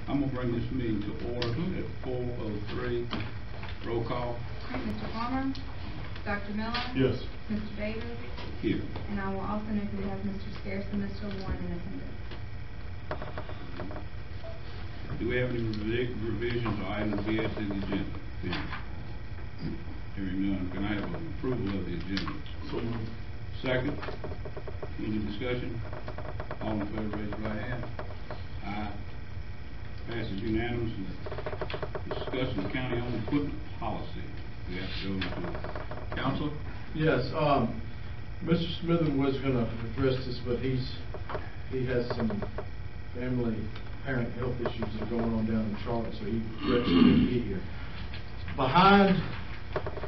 I'm going to bring this meeting to order at 4:03. Roll call. Mr. Palmer? Dr. Miller? Yes. Mr. Davis? Here. And I will also note that we have Mr. Scarce and Mr. Warren in attendance. Do we have any revisions or items to add to the agenda? Hearing none, can I have an approval of the agenda? So moved. Second. Any discussion? All in favor, raise your right hand. Aye. Passes unanimously. Discussion of county-owned equipment policy. We have to go into council. Yes, Mr. Smithern was going to address this, but he has some family parent health issues that are going on down in Charlotte, so he couldn't be here. Behind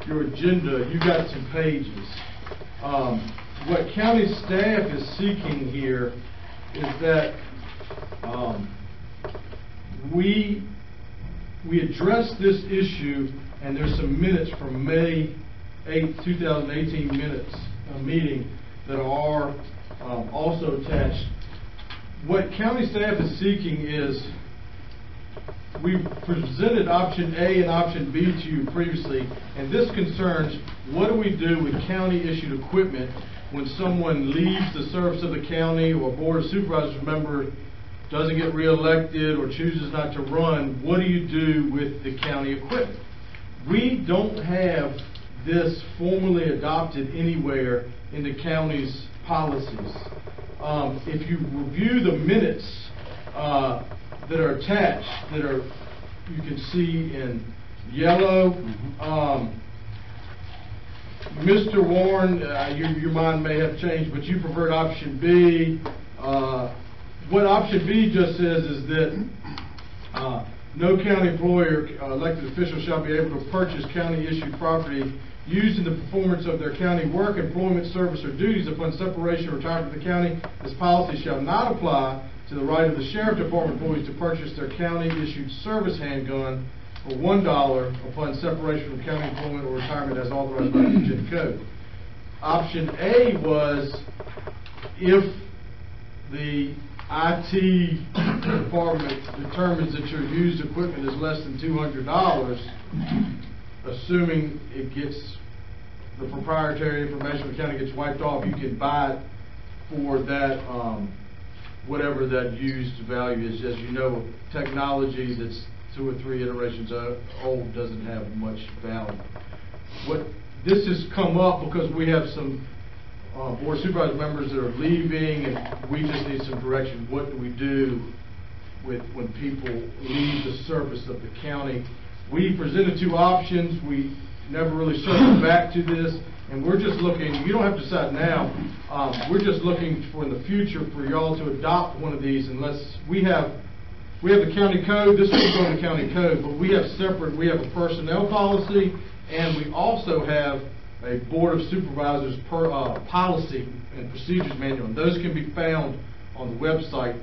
your agenda, you got some pages. What county staff is seeking here is that we address this issue, and there's some minutes from May 8, 2018 minutes meeting that are also attached. What county staff is seeking is, we presented option A and option B to you previously, and this concerns what do we do with county issued equipment when someone leaves the service of the county, or a board of supervisors member doesn't get reelected or chooses not to run. What do you do with the county equipment? We don't have this formally adopted anywhere in the county's policies. If you review the minutes that are attached, you can see in yellow. Mr. Warren, your mind may have changed, but you preferred option B. What option B just says is that no county employer, elected official, shall be able to purchase county-issued property used in the performance of their county work, employment, service, or duties upon separation or retirement from the county. This policy shall not apply to the right of the sheriff department employees to purchase their county-issued service handgun for $1 upon separation from county employment or retirement as authorized by the Virginia Code. Option A was if the IT department determines that your used equipment is less than $200, assuming it gets, the proprietary information of the county gets wiped off, you can buy it for that, whatever that used value is. As you know, technology that's 2 or 3 iterations old doesn't have much value. This has come up because we have some board of supervisor members that are leaving, and we just need some direction. What do we do with when people leave the service of the county? We presented 2 options. We never really circled back to this, and we're just looking. You don't have to decide now. We're just looking for in the future for y'all to adopt one of these. Unless we have the county code. This will go in the county code, but we have separate. We have a personnel policy, and we also have a board of supervisors policy and procedures manual. And those can be found on the website.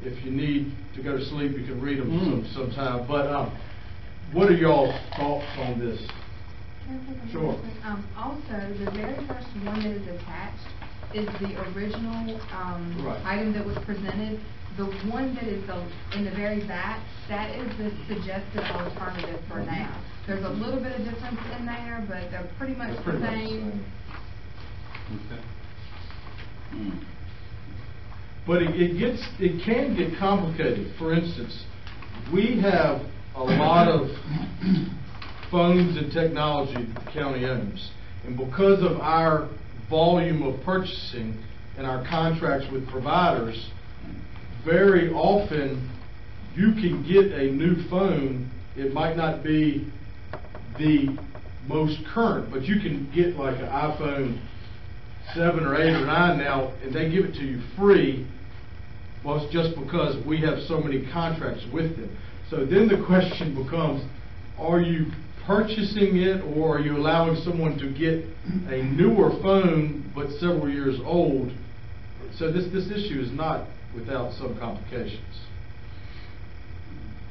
If you need to go to sleep, you can read them sometime. But what are y'all's thoughts on this? Sure. Also, the very first one that is attached is the original item that was presented. The one that is in the very back, that is the suggested alternative for now. There's a little bit of difference in there, but they're pretty much the same. Okay. But it can get complicated. For instance, we have a lot of phones and technology that the county owns, and because of our volume of purchasing and our contracts with providers, very often you can get a new phone. It might not be the most current, but you can get like an iPhone 7 or 8 or 9 now, and they give it to you free. Well, it's just because we have so many contracts with them. So then the question becomes, are you purchasing it, or are you allowing someone to get a newer phone but several years old? So this issue is not without some complications.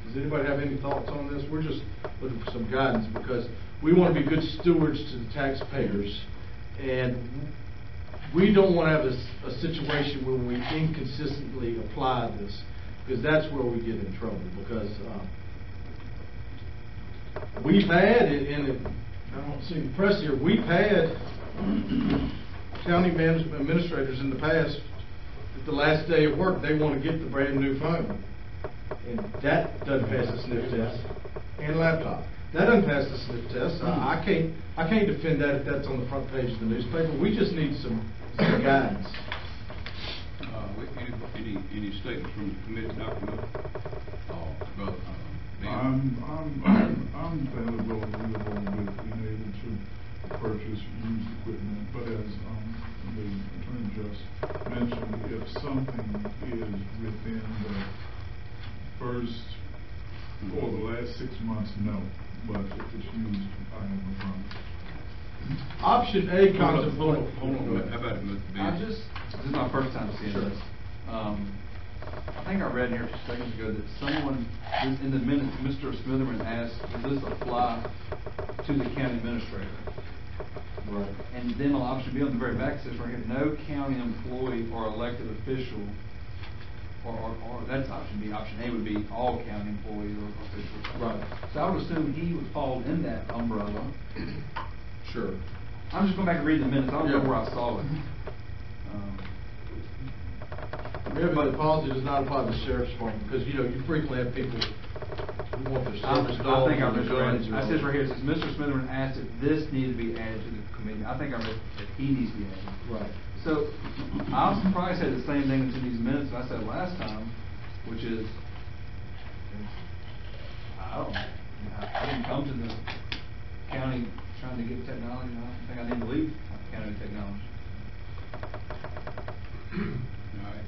Does anybody have any thoughts on this? We're just looking for some guidance because we want to be good stewards to the taxpayers, and we don't want to have a situation where we inconsistently apply this. because that's where we get in trouble, because we've had, and I don't see the press here, we've had county administrators in the past, at the last day of work, they want to get the brand new phone, and that doesn't pass the sniff test, and laptop. That doesn't pass the sniff test. I can't defend that if that's on the front page of the newspaper. We just need some guidance. Any statements from the committee, Dr. Miller? Ben? I'm available with being able to purchase used equipment, but as the attorney just mentioned, if something is within the first or the last 6 months, no. But if it's used, I have no problem. Option A contemplates. Hold on. How about it, Mr. Ben? This is my first time seeing this. I think I read here a few seconds ago that someone, in the minutes, Mr. Smitherman asked, does this apply to the county administrator? Right. And then on option B on the very back says right here, no county employee or elected official, or that's option B. Option A would be all county employees or officials. Right. So I would assume he would fall in that umbrella. Sure. I'm just going back and read the minutes. I don't know where I saw it. Remember, the policy does not apply to the sheriff's department, because, you frequently have people who want their service dogs. I think I or misread guns it. or I says right here, it says, Mr. Smitherman asked if this needed to be added to the committee. I think I read that he needs to be added. Right. So, I was surprised said the same thing that's in these minutes that I said last time, which is, I don't know. I didn't come to the county trying to get technology, and I don't think I need to leave county technology. All right.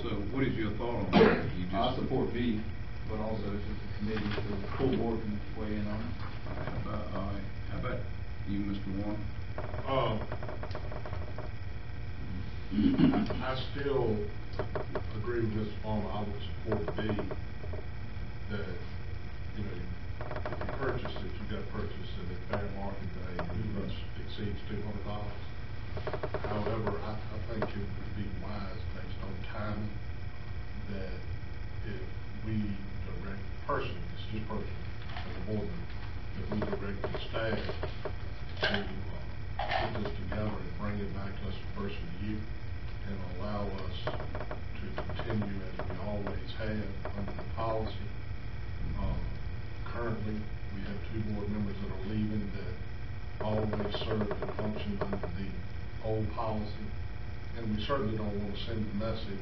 So what is your thought on that? I support B, but also it's just a committee, so the full board can weigh in on it. All right. How about you, Mr. Warren? I still agree with Mr. Palmer. I would support B, that, if you purchase it, you got to purchase it at fair market value, which exceeds $200. However, I think it would be wise, based on timing, that if we direct personally, it's just personal, as a board member, if we direct the staff to put this together and bring it back to us the first of the year, and allow us to continue as we always have under the policy. Currently, we have 2 board members that are leaving that always served and functioned under the old policy, and we certainly don't want to send a message.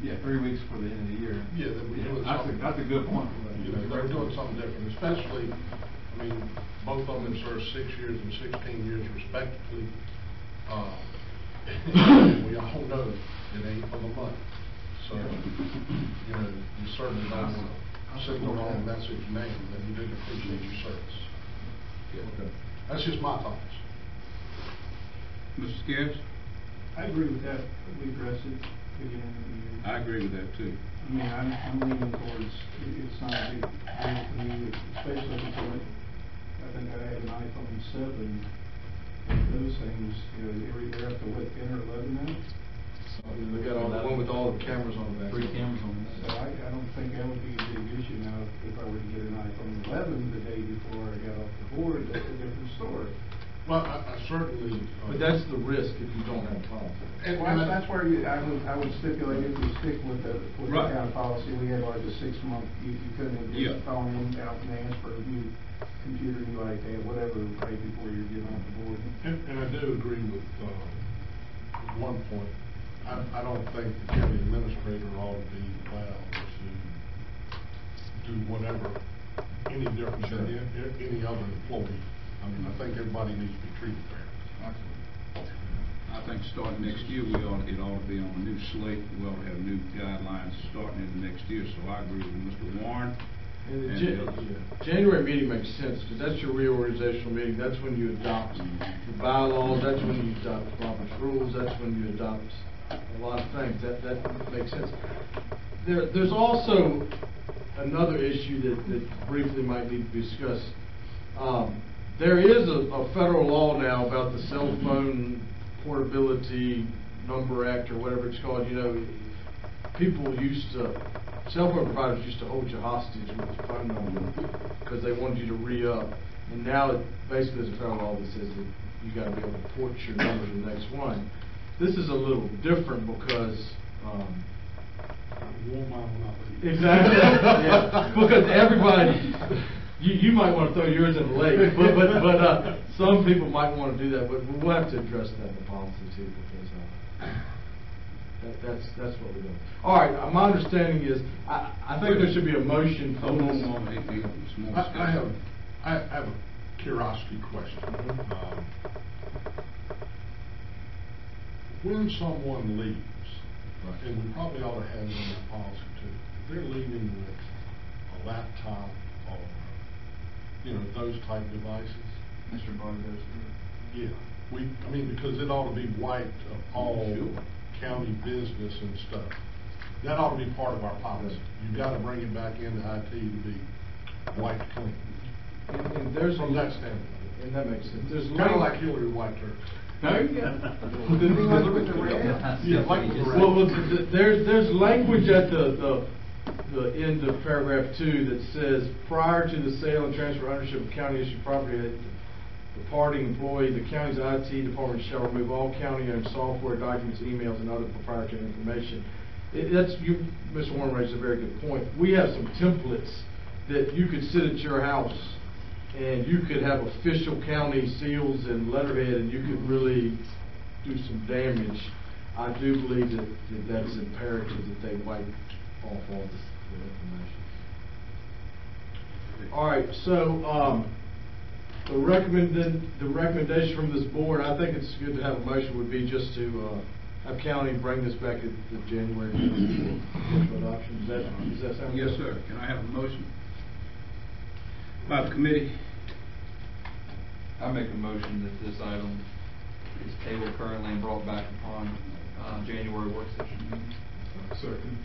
Yeah, 3 weeks for the end of the year. Yeah, that we're doing something. That's a good point. They're doing something different, especially, both of them served 6 years and 16 years respectively. We all know it ain't for the money. So, we certainly don't want to send the wrong message now that we did appreciate your service. Okay. That's just my thoughts. Mr. Scares? I agree with that, we address it beginning of the year. I agree with that too. I'm leaning towards, it's not a big deal for me, especially if it's like, I think I have an iPhone 7, those things, they're up to what, 10 or 11 now? They got the one with all the cameras on the back. 3 cameras on the So I don't think that would be a big issue now. If I were to get an iPhone 11 the day before I got off the board, that's a different story. Well, I certainly. But that's the risk if you don't have a policy. Well, that's where I would stipulate if we stick with the Right. kind of policy we have, like the 6 month, you couldn't have Yeah. just phone in out and ask for a new computer, new iPad, whatever, right before you're getting off the board. And I do agree with one point. I don't think the county administrator ought to be allowed to do whatever, any different than any other employee. I think everybody needs to be treated fair. I think starting next year, it ought to be on a new slate. We ought to have new guidelines starting in the next year. So I agree with Mr. Warren. And the And the others. January meeting makes sense, because that's your reorganizational meeting, that's when you adopt the bylaws, that's when you adopt Robert's rules, that's when you adopt a lot of things, that makes sense. There's also another issue that briefly might need to be discussed. There is a federal law now about the Cell Phone Portability Number Act, or whatever it's called, people cell phone providers used to hold you hostage with your phone number because they wanted you to re-up. And now it basically is a federal law that says that you gotta be able to port your number to the next one. This is a little different because, exactly, yeah, because everybody, you might want to throw yours in the lake, but some people might want to do that, but we'll have to address that in the policy too, because that's what we're doing. All right, my understanding is, I think there should be a motion for this. I have a curiosity question. When someone leaves, and we probably ought to have it in that policy too, if they're leaving with a laptop or, those type devices. Mr. Barnes goes through. Yeah, because it ought to be wiped of all county business and stuff. That ought to be part of our policy. You've got to bring it back into IT to be wiped clean. And there's From that standpoint. And that makes sense. There's Kind of like Hillary wiped her. There you go. Yeah, like the red. Well, there's language at the end of paragraph 2 that says, prior to the sale and transfer ownership of county issued property, the departing employee, the county's IT department shall remove all county-owned software, documents, emails, and other proprietary information. Mr. Warren raised a very good point. We have some templates that you could sit at your house and you could have official county seals and letterhead, and you could really do some damage. I do believe that's imperative that they wipe off all the information. All right, so the recommendation from this board, I think it's good to have a motion, would be just to have county bring this back at the January adoption. Does that sound good? Yes, sir. Can I have a motion by the committee? I make a motion that this item is tabled currently and brought back upon January work session meeting. Second.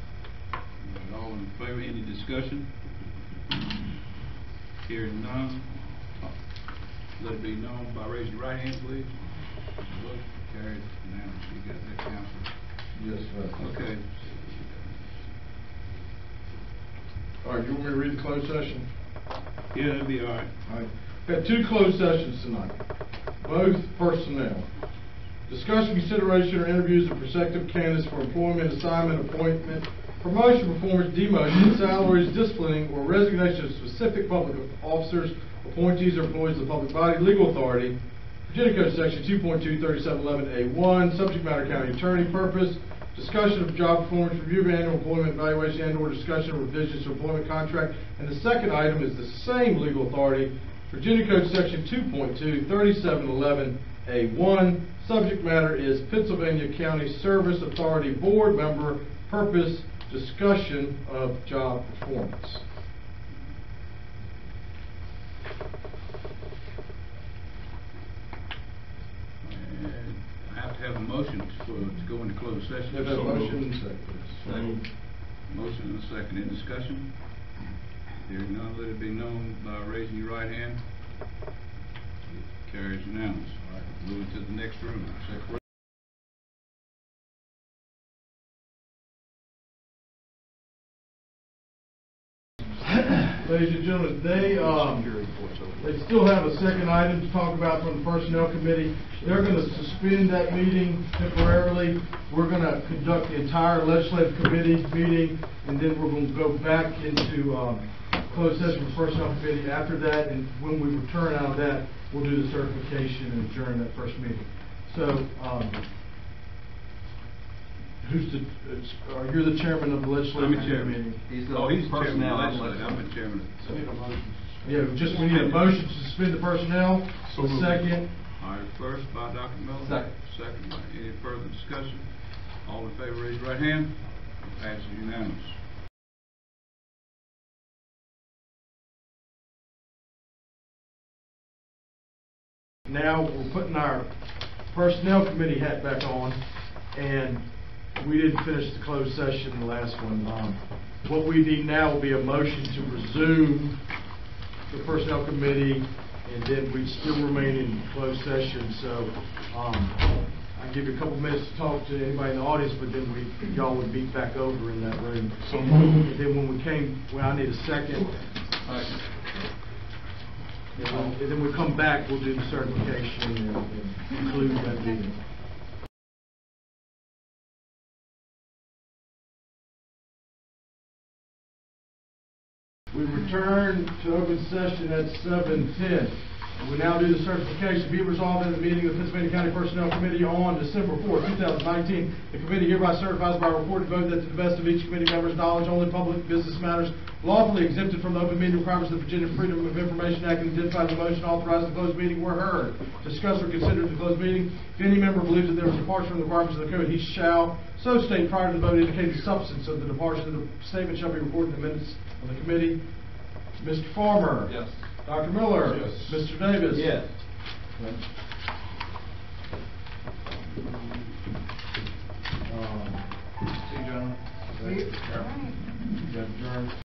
All in favor, any discussion? Hearing none, let it be known by raising your right hand, please. Motion carried unanimously. You got that, Counselor? Yes, sir. Okay. All right, you want me to read the closed session? Yeah, that'll be all right. All right. We have 2 closed sessions tonight, both personnel. Discussion, consideration, or interviews of prospective candidates for employment, assignment, appointment, promotion, performance, demotion, salaries, disciplining, or resignation of specific public officers, appointees, or employees of the public body, legal authority. Virginia Code Section 2.23711A1, subject matter county attorney, purpose, discussion of job performance, review of annual employment evaluation, and/or discussion of revisions to employment contract. And the second item is the same legal authority, Virginia Code Section 2.23711A1. Subject matter is Pittsylvania County Service Authority Board member, purpose, discussion of job performance. And I have to have a motion to go into closed session. Have a motion and second. Motion and a second. In discussion? Hearing none, let it be known by raising your right hand. Carries unanimous. All right, moving to the next room. Ladies and gentlemen, they still have a second item to talk about from the Personnel Committee. They're going to suspend that meeting temporarily. We're going to conduct the entire Legislative Committee meeting, and then we're going to go back into closed session for Personnel Committee after that, and when we return out of that, we'll do the certification and adjourn that first meeting. So, you're the chairman of the Legislative Committee. He's the He's chairman personnel. of the legislature. I'm the chairman. Yeah, we need a motion to suspend the personnel. So moved. Second. All right, first by Dr. Miller. Second. Second by any further discussion? All in favor, raise your right hand. Passes unanimous. Now, we're putting our Personnel Committee hat back on, and we didn't finish the closed session, the last one. What we need now will be a motion to resume the Personnel Committee, and then we still remain in closed session. So, I'll give you a couple minutes to talk to anybody in the audience, but then y'all would meet back over in that room. So And then when I need a second. And then we come back, we'll do the certification and conclude that meeting. We return to open session at 7:10. We now do the certification. Be it resolved in the meeting of the Pittsylvania County Personnel Committee on December 4th, 2019. The committee hereby certifies by recorded vote that to the best of each committee member's knowledge, only public business matters lawfully exempted from the open meeting requirements of the Virginia Freedom of Information Act and identified in the motion authorizing the closed meeting were heard. Discussed or considered the closed meeting. If any member believes that there is a departure from the requirements of the code, he shall so state prior to the vote, indicating the substance of the departure. The statement shall be recorded in the minutes of the committee. Mr. Farmer? Yes. Dr. Miller? Yes. Mr. Davis? Yes. See you, gentlemen. All right. You have adjourned.